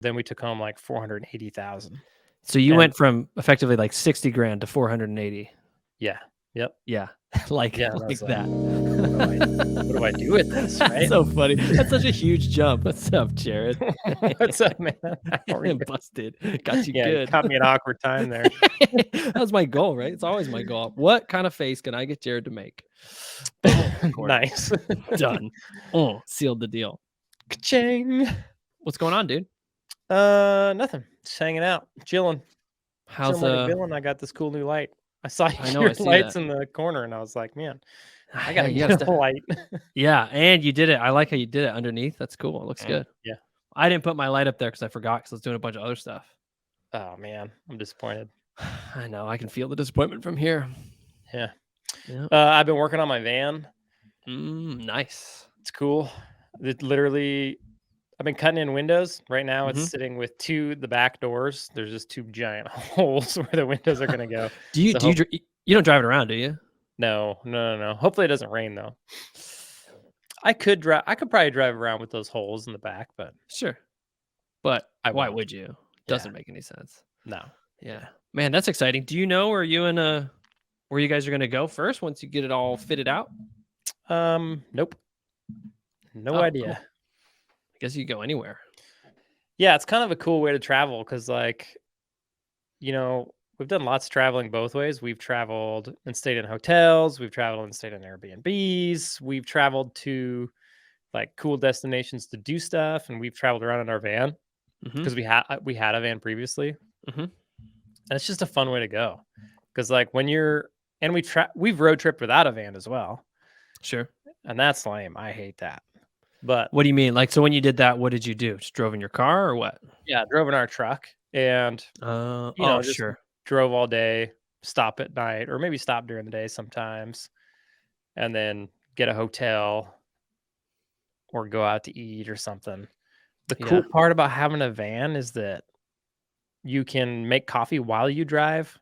Then we took home like 480,000. So you And went from effectively like 60 grand to 480. yeah, yep, Yeah. like yeah. And I like was like, that. what do I do with this? That's Right? so funny. That's such a huge jump. What's up, Jared? What's up, man? How are you? Busted. Got you Yeah, you good. caught me at an awkward time there. That was my goal, right? It's always my goal. What kind of face can I get Jared to make? Boom. Recorded. Nice. Done. Oh, sealed the deal. Ka-ching. What's going on, dude? Nothing. Just hanging out, chilling. How's Chilling like a villain. I got this cool new light. I saw I know, your I see lights that. in the corner, and I was like, man, I Yeah, gotta you get gotta a light. Yeah, and you did it. I like how you did it underneath. That's cool. It looks good. Yeah. I didn't put my light up there because I forgot because I was doing a bunch of other stuff. Oh man, I'm disappointed. I know. I can feel the disappointment from here. Yeah. Yeah. I've been working on my van. Nice. It's cool. It literally, I've been cutting in windows. Right now, it's Mhm. sitting with the back doors. There's just two giant holes where the windows are gonna go. Do you you don't drive it around, do you? No. Hopefully, it doesn't rain though. I could probably drive around with those holes in the back, but Sure. But I why won't. would you? Yeah. Doesn't make any sense. No. Yeah. Man, that's exciting. Do you know where you guys are gonna go first once you get it all fitted out? Nope. No Oh, idea. cool. I guess you could go anywhere. Yeah, it's kind of a cool way to travel because, like, we've done lots of traveling both ways. We've traveled and stayed in hotels. We've traveled and stayed in Airbnbs. We've traveled to like cool destinations to do stuff, and we've traveled around in our van Mhm. because we had a van previously, Mhm. and it's just a fun way to go. Because like when you're and we've road tripped without a van as well, Sure. and that's lame. I hate that. But What do you mean? Like, so when you did that, what did you do? Just drove in your car or what? yeah, drove in our truck and just Sure. drove all day, stop at night, or maybe stop during the day sometimes, and then get a hotel or go out to eat or something. The cool Yeah. part about having a van is that you can make coffee while you drive.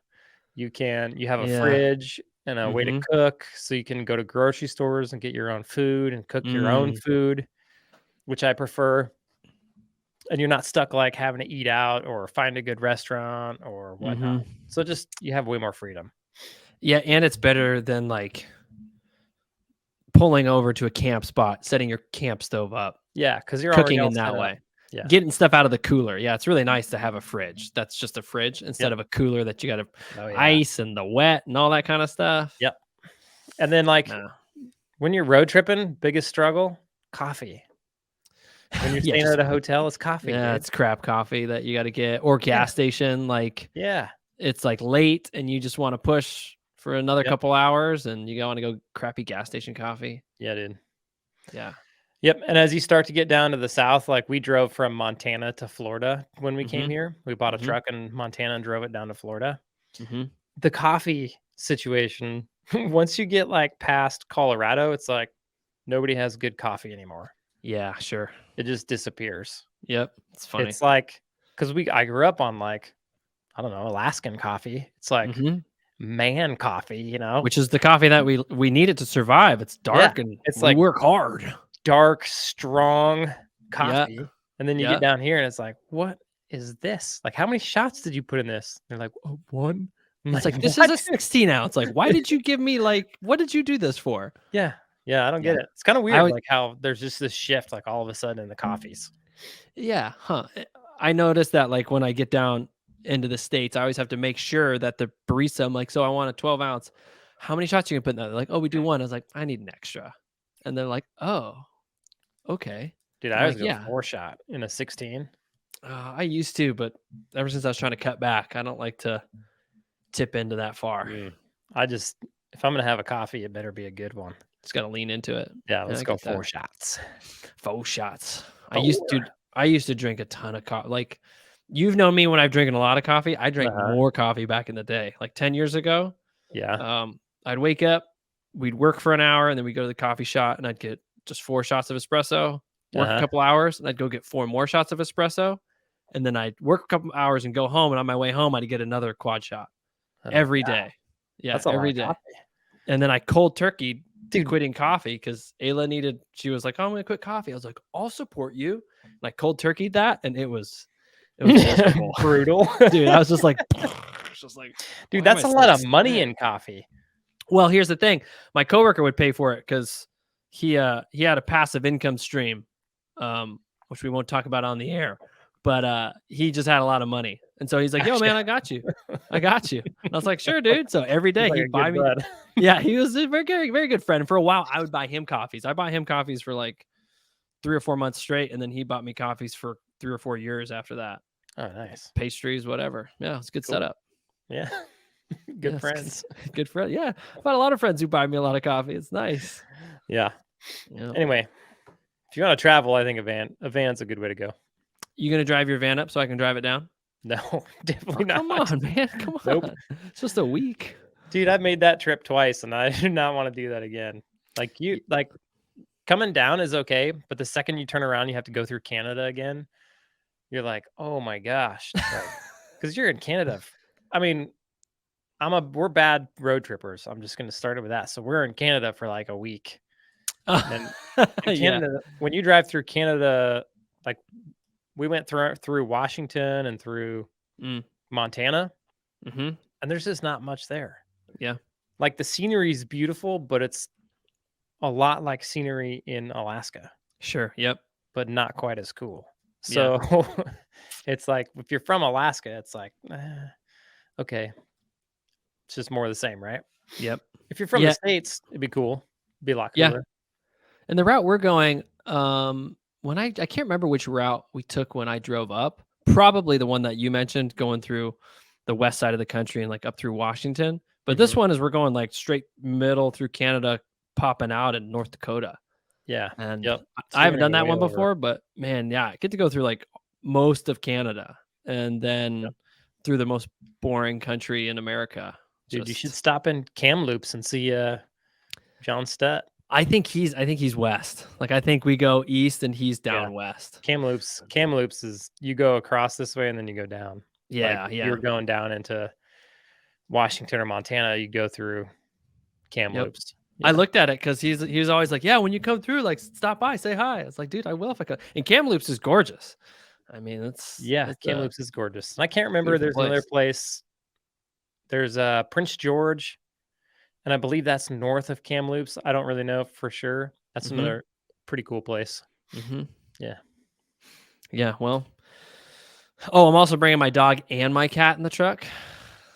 You have a Yeah. fridge and a way to Mhm. cook, so you can go to grocery stores and get your own food and cook your own Mm. food, which I prefer. And you're not stuck like having to eat out or find a good restaurant or whatnot. Mhm. So just you have way more freedom. Yeah, and it's better than like pulling over to a camp spot, setting your camp stove up, Yeah, because you're already cooking all in set that up. way. Yeah. Getting stuff out of the cooler. Yeah, it's really nice to have a fridge. That's just a fridge instead Yep. of a cooler that you got to Oh yeah. ice and the wet and all that kind of stuff. Yep. And then like No. when you're road tripping, biggest struggle, coffee. When you're Yeah, staying just at a hotel, it's coffee, yeah, dude. it's crap coffee that you got to get or Yeah. gas station like Yeah. it's like late and you just want to push for another Yep. couple hours and you want to go crappy gas station coffee. Yeah, dude. Yeah. Yep. And as you start to get down to the south, like we drove from Montana to Florida when we came Mhm. here. We bought a Mhm. truck in Montana and drove it down to Florida. Mhm. The coffee situation, once you get like past Colorado, it's like nobody has good coffee anymore. Yeah, sure. It just disappears. Yep. It's funny. It's like because I grew up on like, I don't know, Alaskan coffee. It's like Mhm. man coffee, Which is the coffee that we needed to survive. It's Yeah. dark and It's we like work hard. dark, strong Yeah. coffee. And then you Yeah. get down here and it's like, what is this? Like, how many shots did you put in this? They're like, oh, one. I'm It's like, this is what? a 16 ounce. Like, why did you give me like, what did you do this for? Yeah. Yeah. I don't Yeah. get it. It's kind of I weird, would, like how there's just this shift, like all of a sudden in the coffees. yeah. Huh. I noticed that like when I get down into the States, I always have to make sure that the barista, I'm like, so I want a 12 ounce. How many shots you can put in that? They're like, oh, we do one. I was like, I need an extra. And they're like, oh, okay. Dude, I'm I always like, go yeah, 4-shot in a 16. I used to, but ever since I was trying to cut back, I don't like to tip into that far. If I'm going to have a coffee, it better be a good one. Just got to lean into it. Yeah. Yeah, Let's I go get that. 4 shots. 4 shots. Four. I used to drink a ton of coffee. Like you've known me when I've drinking a lot of coffee. I drank Uh-huh. more coffee back in the day. Like 10 years ago. Yeah. I'd wake up, we'd work for an hour, and then we'd go to the coffee shop and I'd get just 4 shots of espresso, work a Uh-huh. couple hours, and I'd go get 4 more shots of espresso. And then I'd work a couple hours and go home. And on my way home, I'd get another quad shot Oh, every wow. day. Yeah, That's a lot every of day. coffee. And then I cold turkey Dude. quitting coffee because Ayla she was like, oh, I'm going to quit coffee. I was like, I'll support you. And I cold turkeyed that. And it was It was miserable. Brutal. Dude, I was just like, Dude, why am I that's a so lot of money sick? in coffee. Well, here's the thing. My coworker would pay for it because he had a passive income stream, which we won't talk about on the air. But he just had a lot of money. And so he's like, yo, Gotcha. man, I got you. I got you. And I was like, sure, dude. So every He's day like a he'd buy good me. bud. Yeah, he was a very good friend. For a while, I would buy him coffees. I buy him coffees for like 3 or 4 months straight, and then he bought me coffees for 3 or 4 years after that. Oh, nice. Pastries, whatever. Yeah, it's a good Cool. setup. Yeah. Yeah, Good friends. Good friend. Yeah, I've got a lot of friends who buy me a lot of coffee. It's nice. Yeah. Yeah. Anyway, if you want to travel, I think a van's a good way to go. You gonna drive your van up so I can drive it down? No, Oh, definitely not. come on, man. Come on. Nope. It's just a week. Dude, I've made that trip twice and I do not want to do that again. Like coming down is okay, but the second you turn around, you have to go through Canada again. You're like, oh my gosh. Because you're in Canada. I mean, we're bad road trippers. I'm just gonna start it with that. So we're in Canada for like a week. And in Yeah. Canada, when you drive through Canada, like we went through Washington and through Mm. Montana, Mhm. and there's just not much there. Yeah. Like the scenery is beautiful, but it's a lot like scenery in Alaska, Sure. Yep. but not quite as cool. Yeah. So it's like if you're from Alaska, it's like, okay, it's just more of the same, right? Yep. If you're from Yeah. the States, it'd be cool. Be a lot Yeah. cooler. And the route we're going, when I can't remember which route we took when I drove up. Probably the one that you mentioned, going through the west side of the country and like up through Washington. But this Mhm. one is we're going like straight middle through Canada, popping out in North Dakota. Yeah. And Yep. So I you're haven't gonna done go that way one over. before, but man, yeah, I get to go through like most of Canada and Yep. then through the most boring country in America. Dude, you should Just stop in Kamloops and see John Stutt. I think he's west. Like I think we go east and he's Yeah. down west. Kamloops is you go across this way and then you go down. Like Yeah, if yeah. you're going down into Washington or Montana, you go through Yep. Kamloops. I Yeah. looked at it because he was always like, yeah, when you come through, like stop by, say hi. It's like, dude, I will if I could. And Kamloops is gorgeous. I mean, it's Yeah, it's a Kamloops is gorgeous. And I can't remember, beautiful there's another place. place. There's Prince George, and I believe that's north of Kamloops. I don't really know for sure. That's Mm-hmm. another pretty cool place. Mm-hmm. Yeah. Yeah. Well. Oh, I'm also bringing my dog and my cat in the truck.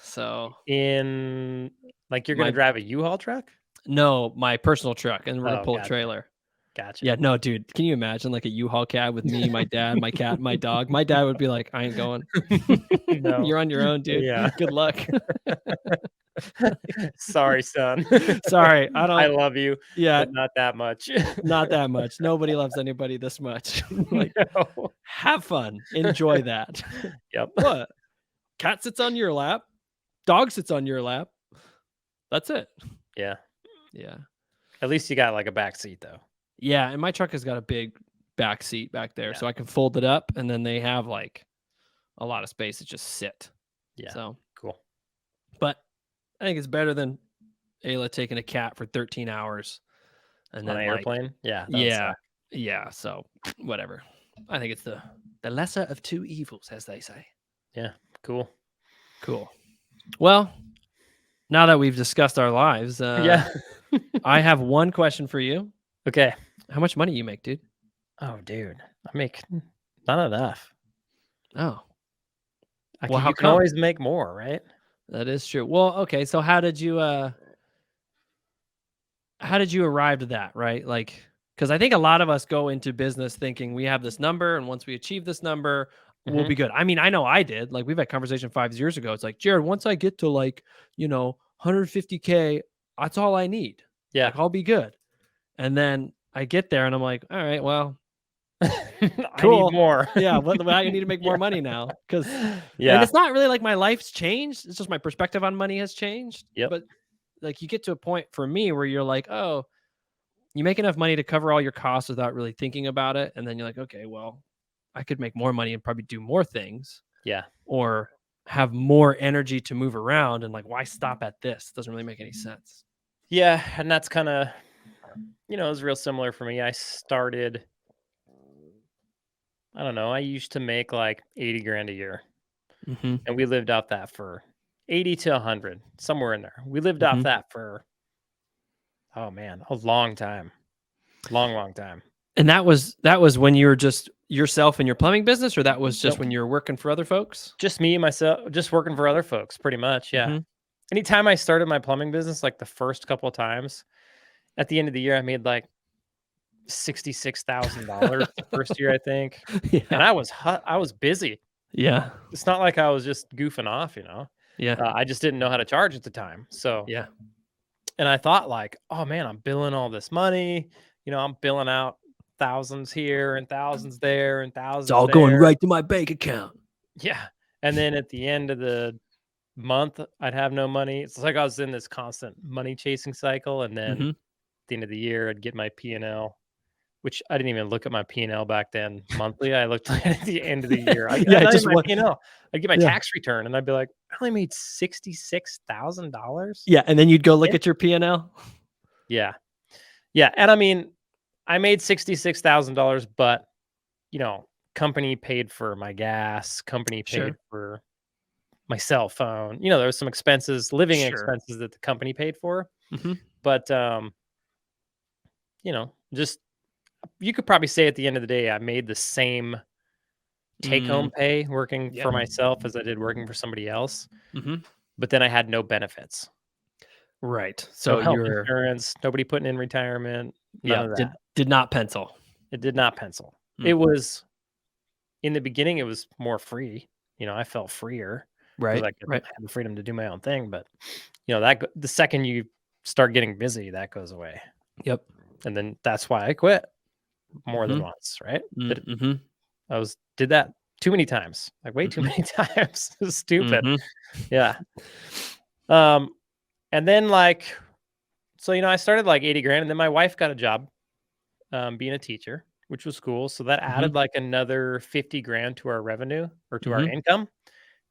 So In like you're gonna my drive a U-Haul truck? no, my personal truck, and we're gonna Oh, pull a gotcha. trailer. Gotcha. Yeah, no, dude. Can you imagine like a U-Haul cab with me, my dad, my cat, my dog? My dad would be like, "I ain't going. No. You're on your own, dude. Yeah. Good luck." Sorry, son. Sorry, I I don't. love you, Yeah, but not that much. not that much. Nobody loves anybody this much. Like, No. have fun, enjoy that. Yep. What? Cat sits on your lap, dog sits on your lap. That's it. Yeah. Yeah, At least you got like a back seat though. yeah. And my truck has got a big back seat back there, Yeah. so I can fold it up, and then they have like a lot of space to just sit. Yeah. So, Cool. but I think it's better than Ayla taking a cat for 13 hours and On then an like, airplane? Yeah. That would yeah, suck. yeah. So whatever. I think it's the lesser of two evils, as they say. Yeah. Cool. Cool. Well, now that we've discussed our lives, Yeah. I have one question for you. Okay. How much money you make, dude? Oh, dude. I make not enough. Oh, I well, can, how you can come? always make more, right? That is true. Well, okay. So how did you arrive to that, right? Like, because I think a lot of us go into business thinking we have this number, and once we achieve this number, we'll Mhm. be good. I mean, I know I did. Like, we've had conversation 5 years ago. It's like, Jared, once I get to like, 150K, that's all I need. Yeah. Like, I'll be good. And then I get there and I'm like, all right, well, I cool. need more. Yeah, what I need to make more Yeah. money now. Because Yeah. and it's not really like my life's changed. It's just my perspective on money has changed. Yep. But like you get to a point for me where you're like, oh, you make enough money to cover all your costs without really thinking about it. And then you're like, okay, well, I could make more money and probably do more things Yeah. or have more energy to move around. And like, why stop at this? Doesn't really make any sense. Yeah. And that's kind of, it was real similar for me. I started I don't know, I used to make like 80 grand a year, Mhm. and we lived off that for 80 to 100, somewhere in there. We lived off Mhm. that for, oh man, a long time. Long, long time. And that was when you were just yourself in your plumbing business, or that was just Nope. when you were working for other folks? Just me, myself, just working for other folks pretty much, yeah. Mhm. Anytime I started my plumbing business, like the first couple of times, at the end of the year, I made like $66,000 the first year, I think, and Yeah. I was busy. Yeah. It's not like I was just goofing off, you know? Yeah. I just didn't know how to charge at the time, so Yeah. and I thought like, "Oh, man, I'm billing all this money, I'm billing out thousands here and thousands there and It's thousands all going there." right to my bank account. Yeah, and then at the end of the month, I'd have no money. It's like I was in this constant money chasing cycle, and then at Mhm. the end of the year, I'd get my P&L, which I didn't even look at my P&L back then monthly. I looked at the end of the year. Yeah, Not even just my one. P&L. I'd get my Yeah. tax return, and I'd be like, "I only made $66,000?" Yeah, and then you'd go look Yeah. at your P&L? Yeah. Yeah, and I mean, I made $66,000, but, you know, company paid for my gas, company paid Sure. for my cell phone. There was some expenses, living Sure. expenses that the company paid for, Mhm. but, just you could probably say at the end of the day, I made the same take home Mm. pay working Yeah. for myself as I did working for somebody else, Mhm. but then I had no benefits. Right. No So health you're insurance, nobody putting in retirement, none yeah, of did that. did not pencil. It did not pencil. Mm. It was in the beginning, it was more free. I felt freer because Right, I right. had the freedom to do my own thing, but, the second you start getting busy, that goes away, Yep. and then that's why I quit more than Mhm. once, right? Mm, mhm. Did that too many times, like way too Mhm. many times. It was stupid. Mhm. Yeah. Um, and then like, so I started like 80 grand, and then my wife got a job being a teacher, which was cool. So that Mhm. added like another 50 grand to our revenue or to our Mhm. income.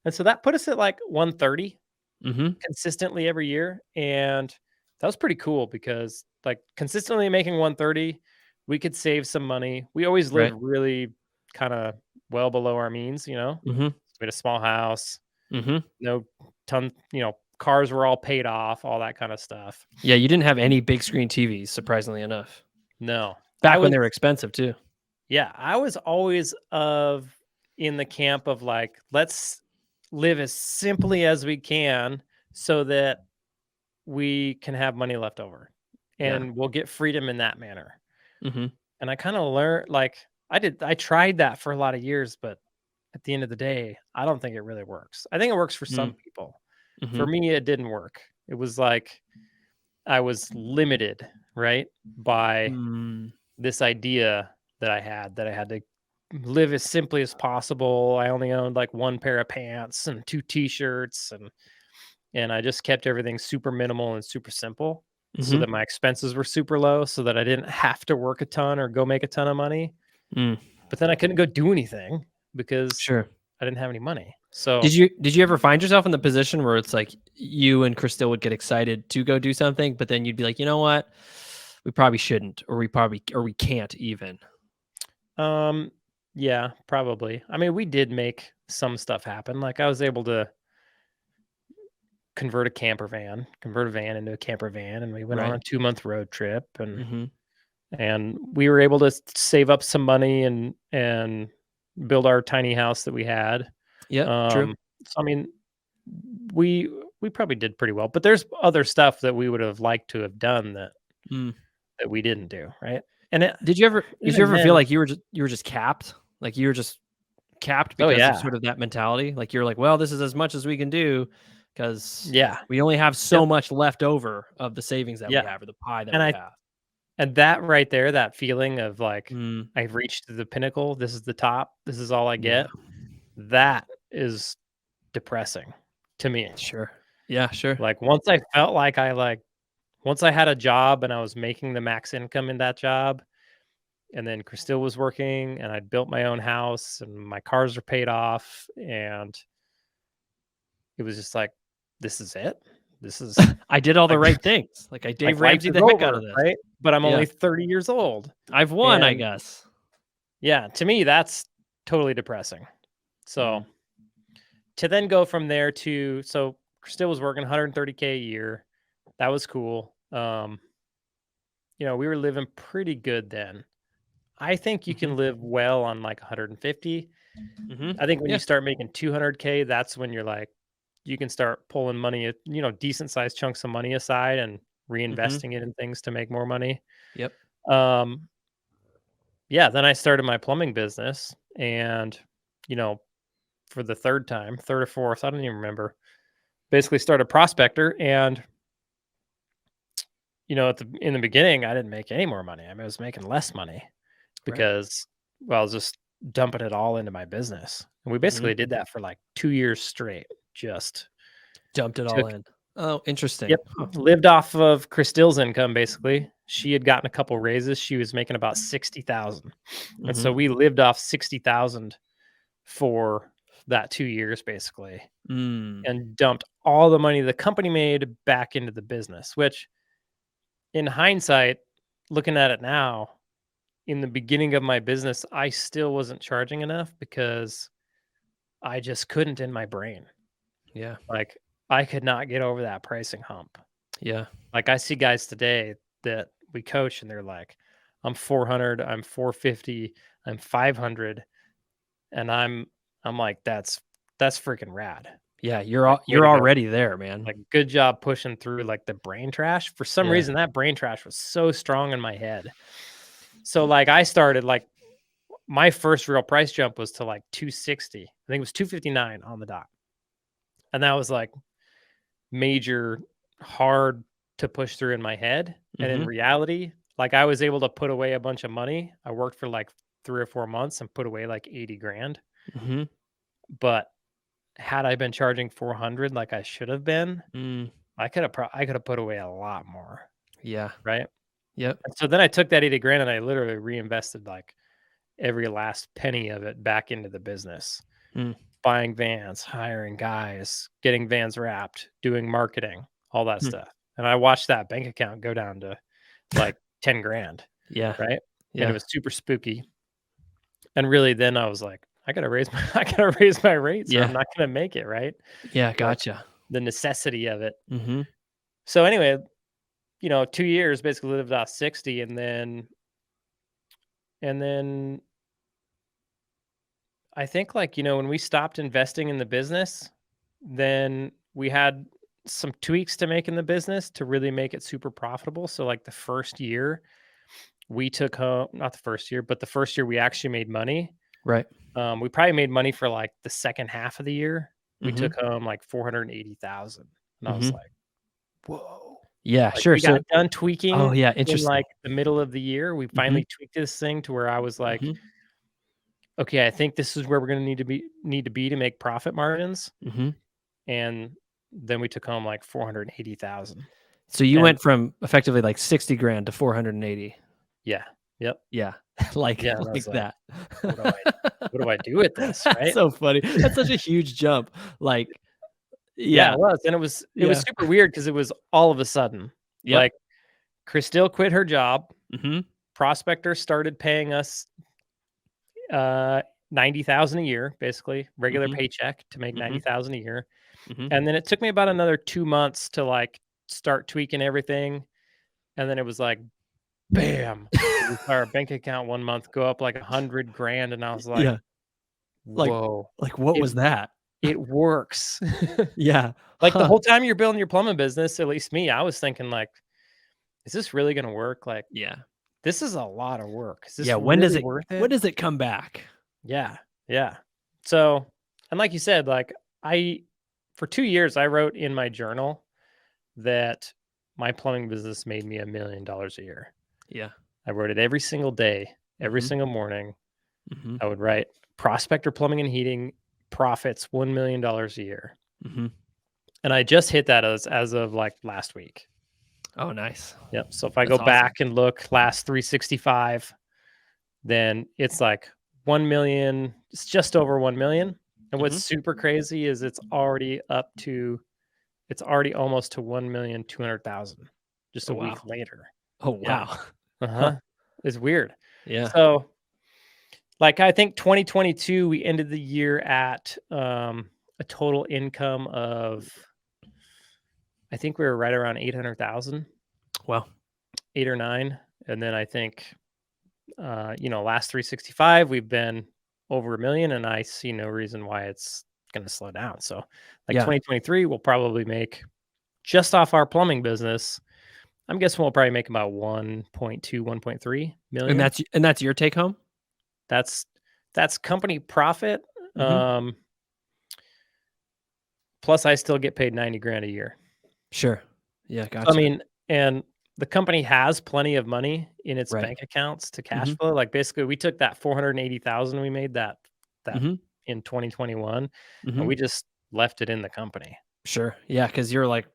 And so that put us at like 130 Mhm. consistently every year. And that was pretty cool because like consistently making 130, we could save some money. We always lived Right. really kind of well below our means, you know. Mhm. We had a small house, Mhm. no ton, cars were all paid off, all that kind of stuff. Yeah, you didn't have any big screen TVs, surprisingly enough. No. I Back when was they were expensive too. Yeah, I was always in the camp of like, let's live as simply as we can so that we can have money left over Yeah. and we'll get freedom in that manner. Mhm. And I kind of learned like I tried that for a lot of years, but at the end of the day, I don't think it really works. I think it works for Mm. some people. For Mhm. me, it didn't work. It was like I was limited, right? By Mm. this idea that I had to live as simply as possible. I only owned like one pair of pants and two t-shirts and I just kept everything super minimal and super simple so Mhm. that my expenses were super low so that I didn't have to work a ton or go make a ton of money. Mm. But then I couldn't go do anything because Sure. I didn't have any money. So, Did you ever find yourself in the position where it's like you and Crystal would get excited to go do something, but then you'd be like, "You know what? We probably shouldn't, or we can't even." um yeah, probably. I mean, we did make some stuff happen. Like I was able to convert a van into a camper van, and we went on Right. a 2-month road trip, Mhm. and we were able to save up some money and build our tiny house that we had. Yep, true. Um, so I mean, we we probably did pretty well, but there's other stuff that we would have liked to have done Mm. that we didn't do, right? And Did you even ever feel then, like you were just capped? Like you were just capped oh because of yeah, sort of that mentality? Like you're like, "Well, this is as much as we can do because yeah, we only have so yep, much left over of the savings that we yeah, have or the pie that and we I have." and that right there, that feeling of like Mm. I've reached the pinnacle, this is the top, this is all I Yeah. get. That is depressing to me. Sure. Yeah, sure. Like, once I felt like once I had a job and I was making the max income in that job, and then Christelle was working and I'd built my own house and my cars are paid off, and it was just like, "This is it? This is I did all the like right things. Like, I Dave life Ramsey is the heck out over," of this. right? But I'm Yeah. only 30 years old. I've won, I And guess. yeah, to me, that's totally depressing. So Mm. to then go from there to still was working 130K a year. That was cool. We were living pretty good then. I think you Mhm. can live well on like 150. Mhm. I think when you Yeah. start making 200K, that's when you're like, you can start pulling money, decent sized chunks of money aside and Mhm. reinvesting it in things to make more money. Yep. Um, yeah, then I started my plumbing business and, you know, for the third or fourth, I don't even remember, basically started Prospector. And, in the beginning, I didn't make any more money. I mean, I was making less money Right. because, well, I was just dumping it all into my business. And we Mhm. basically did that for like 2 years straight. Just Dumped it all took, in. Oh, interesting. yep, Huh. lived off of Christille's income basically. She had gotten a couple raises. She was making about 60,000. And so Mhm. we lived off 60,000 for that 2 years basically Mm. and dumped all the money the company made back into the business, which in hindsight, looking at it now, in the beginning of my business, I still wasn't charging enough because I just couldn't in my brain. Yeah. Like, I could not get over that pricing hump. Yeah. Like, I see guys today that we coach and they're like, I'm 400, I'm 450, I'm 500. And I'm like, that's freaking rad. Yeah. Like, way You're to go. already there, man. Like, good job pushing through like the brain trash. For some Yeah. reason, that brain trash was so strong in my head. So like I started like my first real price jump was to like 260. I think it was 259 on the dot. And that was like major hard to push through in my head. And in Mhm. reality, like I was able to put away a bunch of money. I worked for like 3 or 4 months and put away like 80 grand. Mhm. But had I been charging 400 like I should have been, Mm. I could have put away a lot more. Yeah. Right. Yep. And so then I took that 80 grand and I literally reinvested like every last penny of it back into the business. Mm. Buying vans, hiring guys, getting vans wrapped, doing marketing, all that Hmm. stuff. And I watched that bank account go down to like 10 grand, Yeah. right? And it Yeah. was super spooky. And really then I was like, I gotta raise my I gotta raise my rates or I'm Yeah. not gonna make it, right? Yeah. Like Gotcha. the necessity of it. Mhm. So anyway, 2 years basically lived off 60 and then I think like, when we stopped investing in the business, then we had some tweaks to make in the business to really make it super profitable. So like the first year we took home, not the first year, but the first year we actually made money. Right. We probably made money for like the second half of the year. We Mhm. took home like 480,000. And I was Mhm. like, whoa. Yeah. Like Sure. we got So. done Oh tweaking yeah. in Interesting. like the middle of the year. We Mhm. finally tweaked this thing to where I was like, Mhm. okay, I think this is where we're going to need to be to make profit margins. Mhm. And then we took home like 480,000. So you And went from effectively like 60 grand to 480. yeah, yep, Yeah. like yeah, and I was like like, that. what do I do with this, That's right? so funny. That's such a huge jump. Like, Yeah, yeah. it was, and it was Yeah. super weird because it was all of a sudden. Yep. Like, Christelle quit her job, Mhm. Prospector started paying us, uh, 90,000 a year, basically, regular Mhm. paycheck to make Mhm. 90,000 a year, Mhm. and then it took me about another 2 months to, like, start tweaking everything, and then it was like, bam! We saw our bank account one month go up like 100 grand, and I was like, Yeah. Like "Whoa, what it was that? it works." Yeah. Like, the Huh. whole time you're building your plumbing business, at least me, I was thinking like, "Is this really gonna work? Like, Yeah. this is a lot of work. Is Yeah. this really worth When it?" does it come back? Yeah, yeah. So, and like you said, like, I for 2 years, I wrote in my journal that my plumbing business made me $1,000,000 a year. Yeah. I wrote it every single day, every Mhm. single morning. Mhm. I would write Prospector Plumbing and Heating profits $1,000,000 a year. Mhm. And I just hit that as of like last week. Oh, nice. Yep. So if I go That's awesome. back and look last 365, then it's like 1 million, it's just over 1 million. And what's Mhm. super crazy is it's already almost to 1,200,000 just Oh, a week wow. later. Oh, Yeah. wow. Huh. Uh-huh. It's weird. Yeah. So Like, I think 2022, we ended the year at, a total income of, I think we were right around 800,000, Well, 8 or 9, and then I think, last 365, we've been over 1,000,000, and I see no reason why it's gonna slow down. So, like, yeah. 2023, we'll probably make, just off our plumbing business, I'm guessing we'll probably make about 1.2, 1.3 million. And that's your take home? That's that's company profit, Mhm. um, plus I still get paid 90 grand a year. Sure. Yeah, I gotcha. mean, and the company has plenty of money in its Right. bank accounts to cash Mhm. flow. Like, basically, we took that 480,000 we made that Mhm. in 2021, and Mhm. we just left it in the company. Sure. Yeah, because you're like,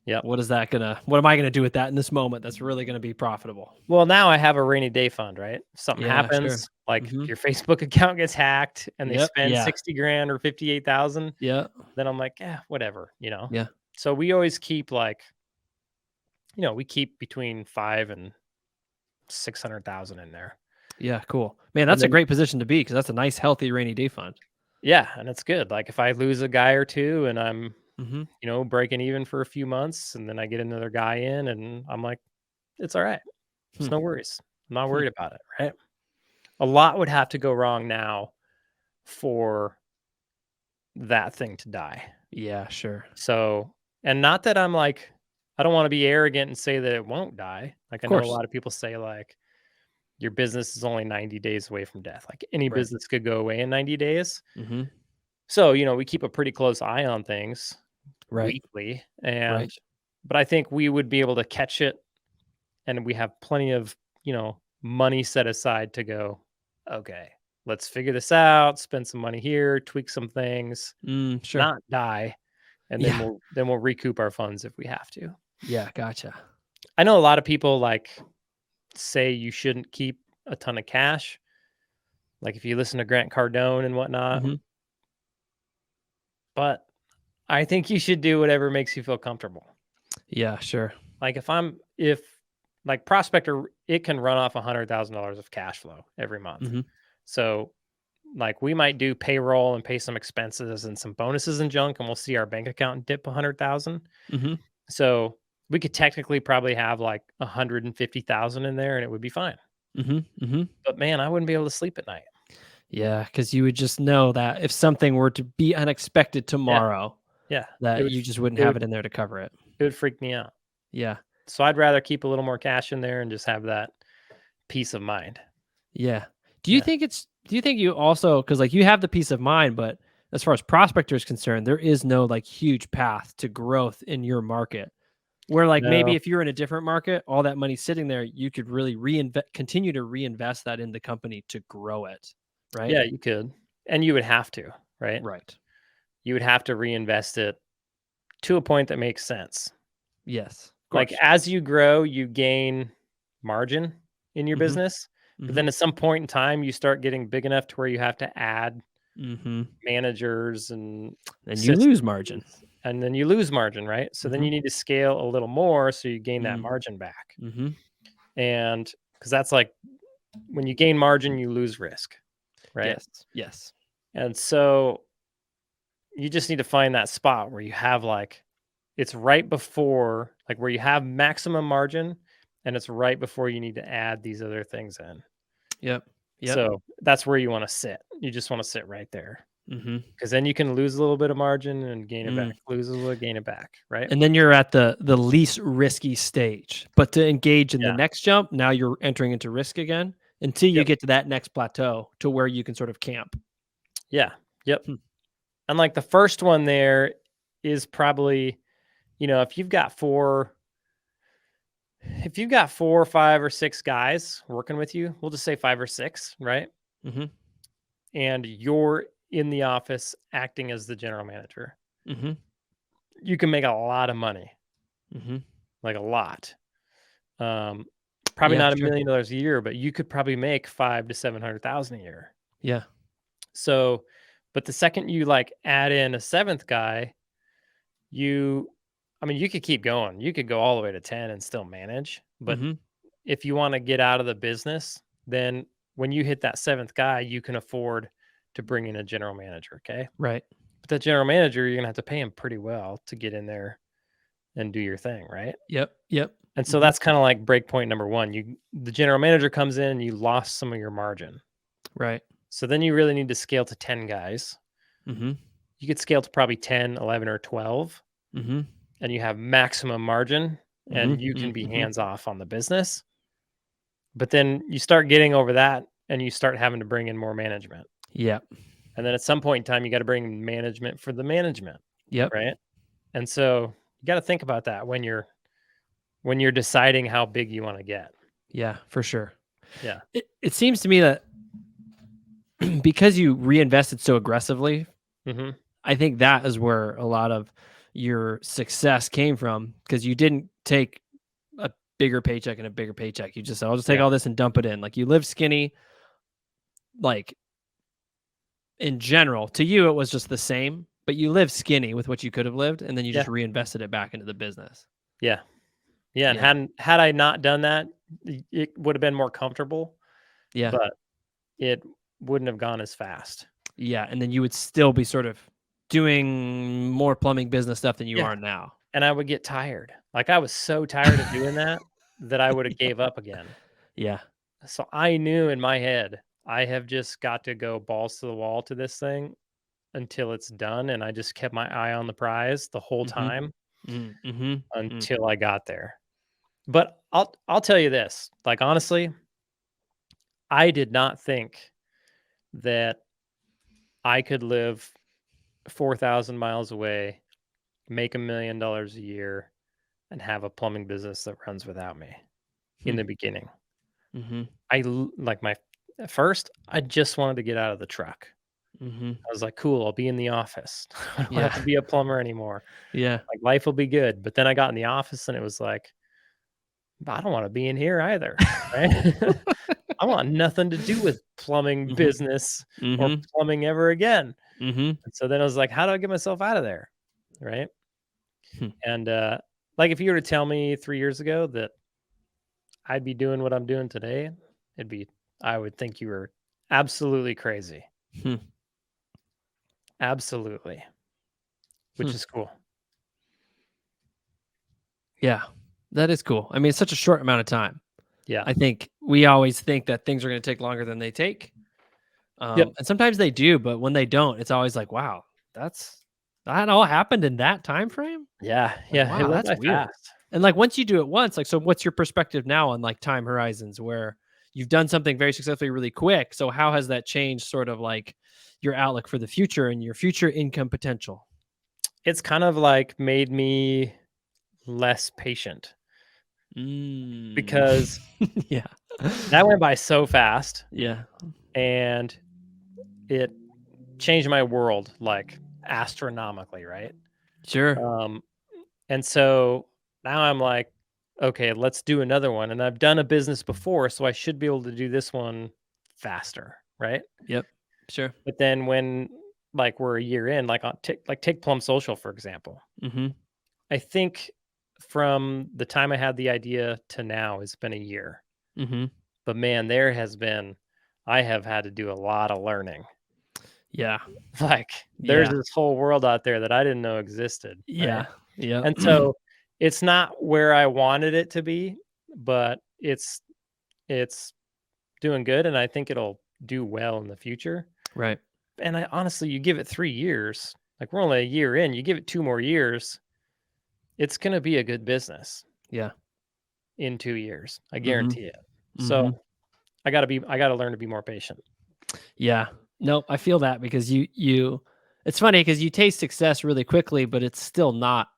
Yep. what am I gonna do with that in this moment that's really gonna be profitable? Well, now I have a rainy day fund, right? If something Yeah, sure. happens, like Mhm. your Facebook account gets hacked and they Yep. spend Yeah. 60 grand or 58,000, Yeah. then I'm like, yeah, whatever, you know? Yeah. So we always keep like, we keep between 5 and 600,000 in there. Yeah, cool. Man, And that's a then, great position to be because that's a nice healthy rainy day fund. yeah, and it's good. Like, if I lose a guy or two and I'm, Mhm. breaking even for a few months, and then I get another guy in and I'm like, it's all right. It's Hmm. no worries. I'm not Hmm. worried about it, right? A lot would have to go wrong now for that thing to die. Yeah, sure. So, and not that I'm like, I don't want to be arrogant and say that it won't die. Like, Of I know a course. lot of people say, like, your business is only 90 days away from death. Like, any Right. business could go away in 90 days. Mhm. So, we keep a pretty close eye on things Right. weekly. Right. But I think we would be able to catch it, and we have plenty of, money set aside to go, okay, let's figure this out, spend some money here, tweak some things, Sure. not die, and then Yeah. we'll recoup our funds if we have to. Yeah, gotcha. I know a lot of people like say you shouldn't keep a ton of cash. Like, if you listen to Grant Cardone and whatnot, Mhm. but I think you should do whatever makes you feel comfortable. Yeah, sure. Like, if like Prospector, it can run off $100,000 of cash flow every month. Mhm. So, like, we might do payroll and pay some expenses and some bonuses and junk, and we'll see our bank account dip 100,000. Mhm. So we could technically probably have like 150,000 in there, and it would be fine. Mhm. Mhm. But man, I wouldn't be able to sleep at night. Yeah, because you would just know that if something were to be unexpected Yeah, tomorrow, yeah. It that would you just wouldn't it have would it in there to cover it. it would freak me out. Yeah. So I'd rather keep a little more cash in there and just have that peace of mind. Yeah. Yeah. Do you think you also, because like you have the peace of mind, but as far as prospector is concerned, there is no like huge path to growth in your market. Where like maybe No. if you're in a different market, all that money sitting there, you could really continue to reinvest that in the company to grow it. Right? Yeah, you could. And you would have to, right? Right. You would have to reinvest it to a point that makes sense. Yes. Of Like, course. as you grow, you gain margin in your Mhm. business, but Mhm. then at some point in time, you start getting big enough to where you have to add Mhm. managers and And you systems, lose margin. and then you lose margin, right? So then Mhm. you need to scale a little more so you gain that Mm. margin back. Mhm. And because that's like, when you gain margin, you lose risk, right? Yes. Yes. And so you just need to find that spot where you have like, it's right before, like, where you have maximum margin, and it's right before you need to add these other things in. Yep. Yep. So that's where you want to sit. You just want to sit right there, Mhm. because then you can lose a little bit of margin and gain it back, Mm. lose a little, gain it back, right? And then you're at the least risky stage. But to engage in the Yeah. next jump, now you're entering into risk again until you Yep. get to that next plateau to where you can sort of camp. Yeah. Yep. Hmm. And like, the first one there is probably, if you've got four, 5 or 6 guys working with you, we'll just say 5 or 6, right? Mhm. And you're in the office acting as the general manager. Mhm. You can make a lot of money, Mhm. like a lot. Um, Probably Yeah, not sure. $1,000,000 a year, but you could probably make 5 to 700,000 a year. Yeah. So, but the second you like add in a seventh guy, you, I mean, you could keep going. You could go all the way to 10 and still manage. But Mhm. if you want to get out of the business, then when you hit that seventh guy, you can afford to bring in a general manager. Okay. Right. But that general manager, you're going to have to pay him pretty well to get in there and do your thing. Right. Yep. Yep. And so Mhm. that's kind of like break point number one. The general manager comes in and you lost some of your margin. Right. So then you really need to scale to 10 guys. Mhm. You could scale to probably 10, 11, or 12, Mhm. and you have maximum margin Mhm. and you can be Mhm. hands off on the business. But then you start getting over that and you start having to bring in more management. Yep. And then at some point in time, you got to bring in management for the management, Yep. right? And so you got to think about that when you're deciding how big you want to get. Yeah, for sure. Yeah. It seems to me that because you reinvested so aggressively, Hmm. I think that is where a lot of your success came from because you didn't take a bigger paycheck and a bigger paycheck. You just said, I'll just take Yeah. all this and dump it in. Like you live skinny, like in general, to you, it was just the same, but you live skinny with what you could have lived. And then you Yeah. just reinvested it back into the business. Yeah. Yeah. And Yeah. had I not done that, it would have been more comfortable, Yeah. but it wouldn't have gone as fast. Yeah. And then you would still be sort of doing more plumbing business stuff than you Yeah. are now. And I would get tired. Like I was so tired of doing that that I would have gave up again. Yeah. So I knew in my head, I have just got to go balls to the wall to this thing until it's done. And I just kept my eye on the prize the whole Mm-hmm. time Mm-hmm. Mm. until I got there. But I'll tell you this, like honestly, I did not think that I could live 4,000 miles away, make $1 million a year, and have a plumbing business that runs without me in Hmm. the beginning. Mm-hmm. Like my at first, I just wanted to get out of the truck. Mm-hmm. I was like, "Cool, I'll be in the office. I don't have Yeah. to be a plumber anymore. Yeah. Like, life will be good." But then I got in the office and it was like, "But I don't wanna be in here either." Right? I want nothing to do with plumbing Mm-hmm. business or Mm-hmm. plumbing ever again. Mm-hmm. And so then I was like, "How do I get myself out of there?" Right? Hmm. And, like, if you were to tell me 3 years ago that I'd be doing what I'm doing today, it'd be I would think you were absolutely crazy. Hmm. Absolutely, which Hmm. is cool. Yeah. That is cool. I mean, it's such a short amount of time. Yeah. I think we always think that things are going to take longer than they take. Yep. And sometimes they do, but when they don't, it's always like, wow, that all happened in that time frame. Yeah, Like, yeah, it wow, went that's by weird. fast. And like once you do it once, like, so what's your perspective now on like time horizons where you've done something very successfully really quick? So how has that changed sort of like your outlook for the future and your future income potential? It's kind of, like, made me less patient Mm. because Yeah. that went by so fast, Yeah. and it changed my world, like, astronomically, right? Sure. Um, and so now I'm like, "Okay, let's do another one," and I've done a business before, so I should be able to do this one faster, right? Yep. Sure. But then when, like, we're a year in, like, take Plum Social, for example. Mhm. I think from the time I had the idea to now, it's been a year. Mhm. But man, I have had to do a lot of learning. Yeah. Like, there's Yeah. this whole world out there that I didn't know existed, right? Yeah. Yep. And so it's not where I wanted it to be, but it's doing good and I think it'll do well in the future. Right. And I honestly, you give it 3 years, like we're only a year in, you give it 2 more years, it's gonna be a good business Yeah. in 2 years. I Mhm. guarantee it. So Mhm. I gotta learn to be more patient. Yeah. No, I feel that because you it's funny because you taste success really quickly, but it's still not.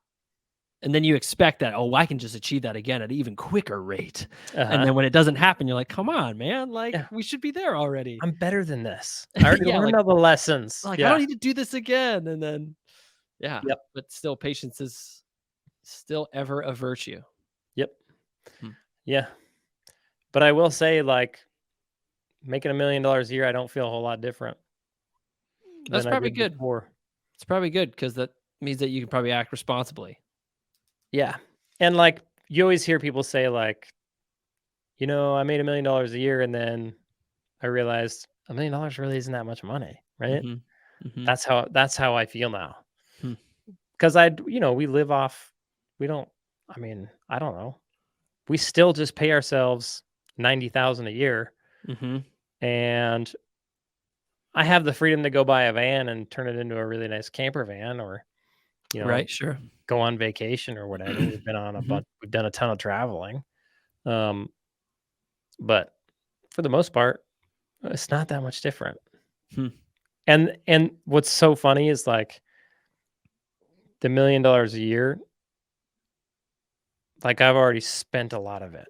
And then you expect that, oh, I can just achieve that again at an even quicker rate. And Uh-huh. then when it doesn't happen, you're like, come on, man. Like Yeah. we should be there already. I'm better than this. I already Yeah, learned all the lessons. like I don't Yeah. need to do this again. And then yeah, Yep. but still patience is still ever a virtue. Yep. Hmm. Yeah. But I will say, like, making $1 million a year, I don't feel a whole lot different That's than I probably did good. before. It's probably good because that means that you can probably act responsibly. Yeah. And like you always hear people say, like, I made $1 million a year and then I realized $1 million really isn't that much money, right? Mhm. Mhm. That's how I feel now. Hmm. Because we live off. We don't. I mean, I don't know. We still just pay ourselves 90,000 a year, Mhm. and I have the freedom to go buy a van and turn it into a really nice camper van, or you know, Right, sure. go on vacation or whatever. We've been on a Mhm. bunch. We've done a ton of traveling, um, but for the most part, it's not that much different. Hmm. And what's so funny is like the $1 million a year. Like I've already spent a lot of it.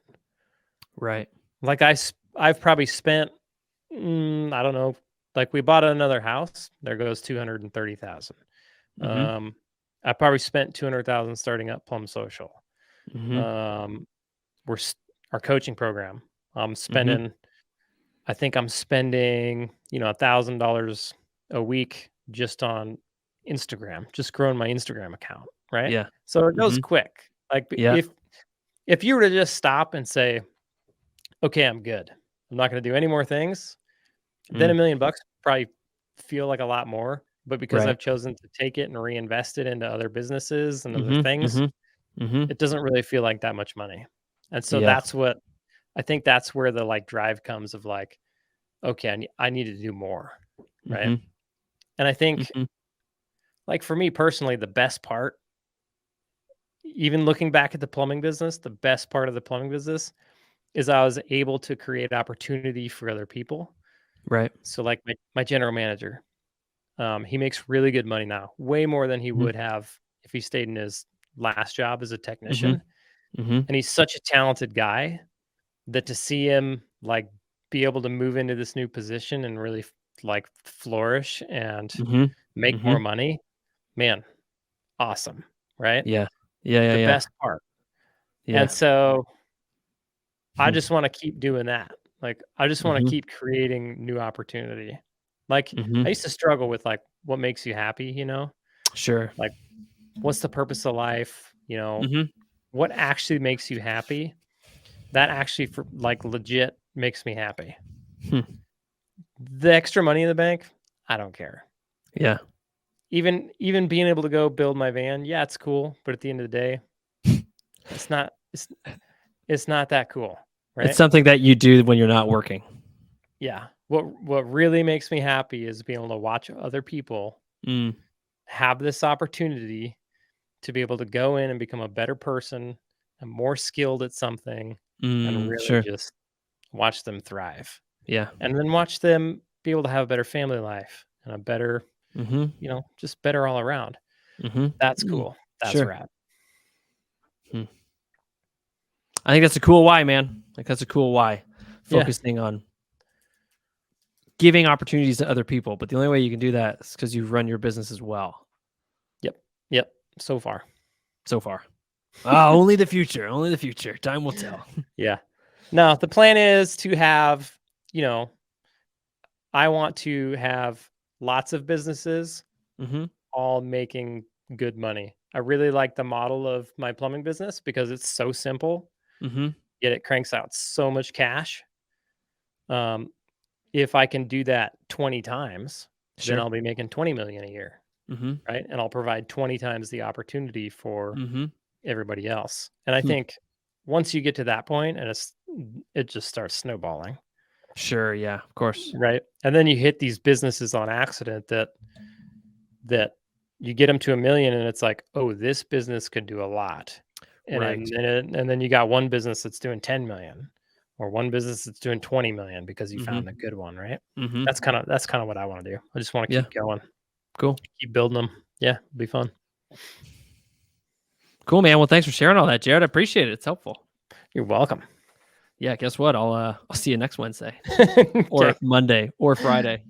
Right. Like I've probably spent I don't know. Like we bought another house. There goes 230,000. Mhm. Um, I probably spent 200,000 starting up Plum Social. Mhm. Um, our coaching program. I'm Mhm. spending. I think I'm spending $1,000 a week just on Instagram, just growing my Instagram account. Right. Yeah. So it goes Mhm. quick. Like Yeah. if you were to just stop and say, okay, I'm good. I'm not going to do any more things. Then Mm. $1 million probably feel like a lot more, but because Right. I've chosen to take it and reinvest it into other businesses and other Mhm. things, Mhm. Mhm. it doesn't really feel like that much money. And so Yeah. that's what I think that's where the like drive comes of like, okay, I need to do more, right? Mhm. And I think Mhm. like for me personally, the best part, even looking back at the plumbing business, the best part of the plumbing business is I was able to create opportunity for other people. Right. So like my general manager, he makes really good money now, way more than he Mhm. would have if he stayed in his last job as a Mhm. technician. Mhm. And he's such a talented guy that to see him like be able to move into this new position and really like flourish and Mhm. make more Mhm. money, man, awesome, right? Yeah. Yeah, yeah, The yeah. best part. And Yeah. so I Hmm. just want to keep doing that. Like I just want to Mhm. keep creating new opportunity. Like I Mhm. used to struggle with like what makes you happy, Sure. like what's the purpose of life, Mhm. what actually makes you happy? That actually for like legit makes me happy. Hmm. The extra money in the bank, I don't care. Yeah. Even being able to go build my van, yeah, it's cool, but at the end of the day, it's not it's not that cool, It's right? something that you do when you're not working. Yeah. What really makes me happy is being able to watch other people Mm. have this opportunity to be able to go in and become a better person and more skilled at something and Mm. really Sure. just watch them thrive. Yeah. And then watch them be able to have a better family life and a better, Mhm. just better all around. Mhm. That's Mm. cool. That's Sure. rad. Hmm. I think that's a cool why, man. Like that's a cool why. Yeah. Focusing on giving opportunities to other people, but the only way you can do that is because you run your business as well. Yep. Yep. So far. So far. Ah, only the future. Only the future. Time will tell. Yeah. No, the plan is to have, you know, I want to have lots of businesses Mhm. all making good money. I really like the model of my plumbing business because it's so simple, Mhm. yet it cranks out so much cash. Um, if I can do that 20 times, then Sure. I'll be making 20 million a year, Mhm. right? And I'll provide 20 times the opportunity for Mhm. everybody else. And I Hmm. think once you get to that point and it just starts snowballing, Sure. Yeah. Of course. right? And then you hit these businesses on accident that you get them to a million and it's like, "Oh, this business could do a lot." Right. And then you got one business that's doing 10 million or one business that's doing 20 million because you Mhm. found a good one, right? Mhm. That's kinda what I wanna do. I just wanna Yeah. keep going, Cool. keep building them. Yeah, it'll be fun. Cool, man. Well, thanks for sharing all that, Jared. I appreciate it. It's helpful. You're welcome. Yeah. Guess what? I'll see you next Wednesday Okay. or Monday or Friday.